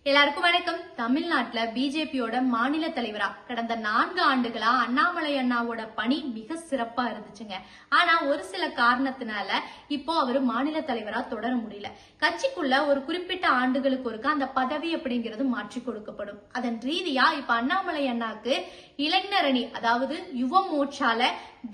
எல்லாருக்கும் வணக்கம். தமிழ்நாட்டுல பிஜேபியோட மாநில தலைவரா கடந்த 4 ஆண்டுகளா அண்ணாமலை அண்ணாவோட பணி மிக சிறப்பா இருந்துச்சுங்க. ஆனா ஒரு சில காரணத்தினால இப்போ அவரு மாநில தலைவரா தொடர முடியல. கட்சிக்குள்ள ஒரு குறிப்பிட்ட ஆண்டுகளுக்கு ஒருக்க அந்த பதவி அப்படிங்கிறது மாற்றி கொடுக்கப்படும். அதன் ரீதியா இப்ப அண்ணாமலை அண்ணாக்கு இளைஞரணி, அதாவது யுவ மோர்ச்சால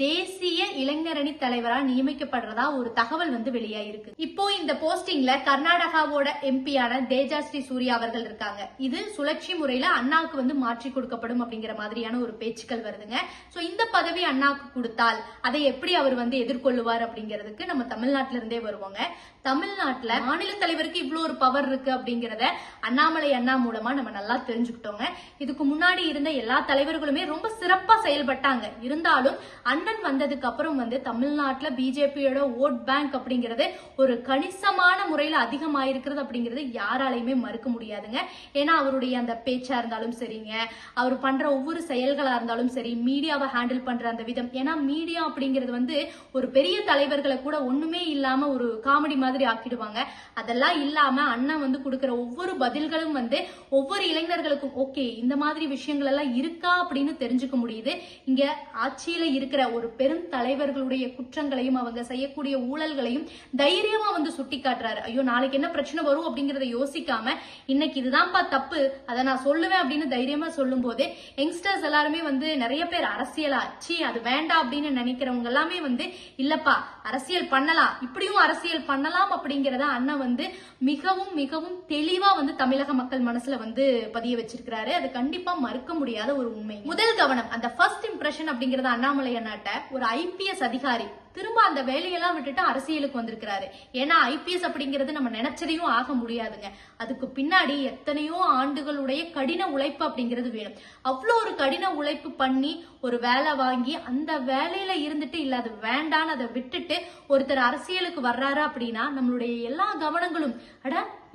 தேசிய இளைஞரணி தலைவரா நியமிக்கப்படுறதா ஒரு தகவல் வெளியாயிருக்கு. இப்போ இந்த போஸ்டிங்ல கர்நாடகாவோட எம்பியான தேஜாஸ்ரீ சூர்யா அவர்கள் இருக்காங்க. இது சுழற்சி முறையில அண்ணாவுக்கு மாற்றி கொடுக்கப்படும் அப்படிங்கிற மாதிரியான ஒரு பேச்சுக்கள் வருதுங்க. சோ இந்த பதவி அண்ணாவுக்கு கொடுத்தால் அதை எப்படி அவர் எதிர்கொள்ளுவார் அப்படிங்கிறதுக்கு நம்ம தமிழ்நாட்டில இருந்தே வருவாங்க. தமிழ்நாட்டுல மாநில தலைவருக்கு இவ்வளவு ஒரு பவர் இருக்கு அப்படிங்கறத அண்ணாமலை அண்ணா மூலமா நம்ம நல்லா தெரிஞ்சுக்கிட்டோங்க. இதுக்கு முன்னாடி இருந்த எல்லா தலைவர்களுமே ரொம்ப சிறப்பா செயல்பட்டாங்க. இருந்தாலும் அண்ணன் வந்ததுக்கு அப்புறம் தமிழ்நாட்டுல பிஜேபியோட ஓட் பேங்க் அப்படிங்கறது ஒரு கணிசமான முறையில அதிகமாயிருக்கிறது அப்படிங்கறது யாராலையுமே மறுக்க முடியாதுங்க. ஏன்னா அவருடைய அந்த பேச்சா இருந்தாலும் சரிங்க, அவர் பண்ற ஒவ்வொரு செயல்களா இருந்தாலும் சரி, மீடியாவை ஹேண்டில் பண்ற அந்த விதம். ஏன்னா மீடியா அப்படிங்கிறது ஒரு பெரிய தலைவர்களை கூட ஒண்ணுமே இல்லாம ஒரு காமெடி மாதிரி ஆக்கிடுவாங்க. அதெல்லாம் இல்லாம அண்ணன் கொடுக்கிற ஒவ்வொரு பதில்களும் ஒவ்வொரு இளைஞர்களுக்கும் ஓகே இந்த மாதிரி விஷயங்கள் எல்லாம் இருக்கா அப்படின்னு தெரிஞ்சுக்க முடியுது. இங்க ஆட்சியில இருக்கிற ஒரு பெரும் தலைவர்களுடைய குற்றங்களையும் அவங்க செய்யக்கூடிய ஊழல்களையும் தைரியமா சுட்டி காட்டுறாரு. ஐயோ நாளைக்கு என்ன பிரச்சனை வரும் அப்படிங்கறத யோசிக்காம இன்னைக்கு இதுதான்ப்பா தப்பு, அதை நான் சொல்லுவேன் அப்படின்னு தைரியமா சொல்லும் போதே யங்ஸ்டர்ஸ் எல்லாருமே நிறைய பேர் அரசியலா அது வேண்டாம் அப்படின்னு நினைக்கிறவங்க எல்லாமே இல்லப்பா அரசியல் பண்ணலாம், இப்படியும் அரசியல் பண்ணலாம் அப்படிங்கறத அண்ணன் மிகவும் மிகவும் தெளிவா தமிழக மக்கள் மனசுல பதிய வச்சிருக்கிறாரு. அது கண்டிப்பா மறுக்க முடியாத ஒரு உண்மை. முதல் கவனம், அந்த ஃபர்ஸ்ட் இம்ப்ரெஷன் அப்படிங்கறது அண்ணாமலை அண்ணாட்ட ஒரு ஐபிஎஸ் அதிகாரி திரும்ப அந்த வேலையெல்லாம் விட்டுட்டு அரசியலுக்கு வந்திருக்கிறாரு. ஏன்னா ஐபிஎஸ் அப்படிங்கிறது நம்ம நினைச்சதையும் ஆக முடியாதுங்க. அதுக்கு பின்னாடி எத்தனையோ ஆண்டுகளுடைய கடின உழைப்பு அப்படிங்கிறது வேணும். அவ்வளோ ஒரு கடின உழைப்பு பண்ணி ஒரு வேலை வாங்கி அந்த வேலையில இருந்துட்டு இல்ல அது வேண்டான்னு அதை விட்டுட்டு ஒருத்தர் அரசியலுக்கு வர்றாரு அப்படின்னா நம்மளுடைய எல்லா கவனங்களும்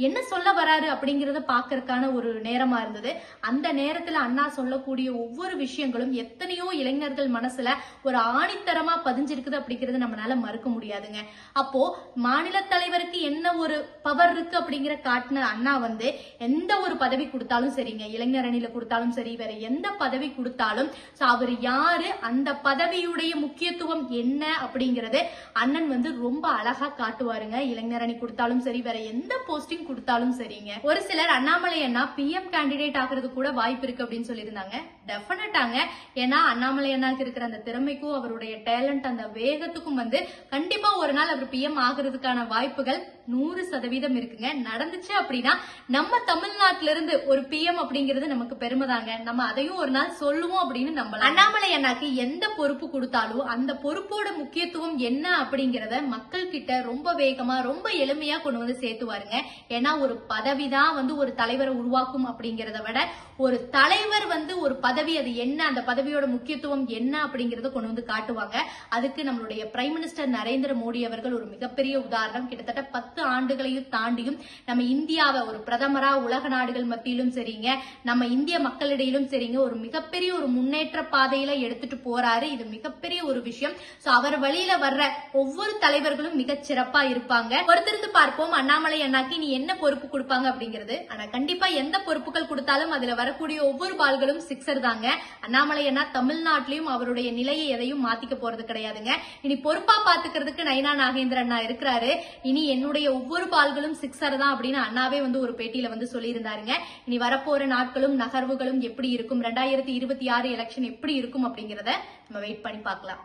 என்ன சொல்ல வராரு அப்படிங்கறத பாக்கறதுக்கான ஒரு நேரமா இருந்தது. அந்த நேரத்துல அண்ணா சொல்லக்கூடிய ஒவ்வொரு விஷயங்களும் எத்தனையோ இளைஞர்கள் மனசுல ஒரு ஆணித்தரமா பதிஞ்சிருக்குது அப்படிங்கறது நம்மளால மறுக்க முடியாதுங்க. அப்போ மாநில தலைவருக்கு என்ன ஒரு பவர் இருக்கு அப்படிங்கிற காட்டின அண்ணா எந்த ஒரு பதவி கொடுத்தாலும் சரிங்க, இளைஞர் அணியில கொடுத்தாலும் சரி, வேற எந்த பதவி கொடுத்தாலும் அவர் யாரு, அந்த பதவியுடைய முக்கியத்துவம் என்ன அப்படிங்கறது அண்ணன் ரொம்ப அழகா காட்டுவாருங்க. இளைஞர் அணி கொடுத்தாலும் சரி, வேற எந்த போஸ்டிங் கொடுத்தாலும் சரிங்க. ஒரு சிலர் அண்ணாமலை அண்ணா பிஎம் கேண்டிடேட் ஆகிறது கூட வாய்ப்பு இருக்கு அப்படின்னு சொல்லியிருந்தாங்க. டெஃபினட்டாங்க. ஏன்னா அண்ணாமலை அண்ணாக்கு இருக்கிற அந்த திறமைக்கும் அவருடைய டேலண்ட் அந்த வேகத்துக்கும் கண்டிப்பா ஒரு நாள் அவர் பிஎம் ஆகிறதுக்கான வாய்ப்புகள் 100% இருக்குங்க. நடந்துச்சு அப்படின்னா நம்ம தமிழ்நாட்டில இருந்து ஒரு பிஎம் அப்படிங்கிறது நமக்கு பெருமைதாங்க. நம்ம அதையும் ஒரு நாள் சொல்லுவோம் அப்படின்னு நம்பலாம். அண்ணாமலை அண்ணாக்கு எந்த பொறுப்பு கொடுத்தாலும் அந்த பொறுப்போட முக்கியத்துவம் என்ன அப்படிங்கறத மக்கள் கிட்ட ரொம்ப வேகமா ரொம்ப எளிமையா கொண்டு சேர்த்துவாருங்க. ஏன்னா ஒரு பதவிதான் ஒரு தலைவரை உருவாக்கும் அப்படிங்கறத விட ஒரு தலைவர் ஒரு பதவி அது என்ன, அந்த பதவியோட முக்கியத்துவம் என்ன அப்படிங்கறத கொண்டு காட்டுவாங்க. அதுக்கு நம்மளுடைய பிரைம் மினிஸ்டர் நரேந்திர மோடி அவர்கள் ஒரு மிகப்பெரிய உதாரணம். கிட்டத்தட்ட 10 ஆண்டுகளையும் தாண்டியும் நம்ம இந்தியாவை ஒரு பிரதமரா உலக நாடுகள் மத்தியிலும் சரிங்க, நம்ம இந்திய மக்களிடையிலும் சரிங்க, ஒரு மிகப்பெரிய ஒரு முன்னேற்ற பாதையில எடுத்துட்டு போறாரு. இது மிகப்பெரிய ஒரு விஷயம். அவர் வழியில வர்ற ஒவ்வொரு தலைவர்களும் மிகச் சிறப்பா இருப்பாங்க. பொறுத்திருந்து பார்ப்போம் அண்ணாமலை அண்ணாக்கு நீ என்ன பொறுப்பு கொடுப்பாங்க அப்படிங்கிறது. ஆனா கண்டிப்பா எந்த பொறுப்புகள் கொடுத்தாலும் அதுல வரக்கூடிய ஒவ்வொரு பால்களும் சிக்ஸர் தாங்க. அண்ணாமலை அண்ணா தமிழ்நாட்டிலையும் அவருடைய நிலையை எதையும் மாத்திக்க போறது கிடையாதுங்க. இனி பொறுப்பா பாத்துக்கிறதுக்கு நயினா நாகேந்திர அண்ணா இருக்கிறாரு. இனி என்னுடைய ஒவ்வொரு பால்களும் சிக்ஸர் தான் அப்படின்னு அண்ணாவே ஒரு பேட்டியில சொல்லியிருந்தாருங்க. இனி வரப்போற நாட்களும் நகர்வுகளும் எப்படி இருக்கும், 2026 எலெக்ஷன் எப்படி இருக்கும் அப்படிங்கறத நம்ம வெயிட் பண்ணி பார்க்கலாம்.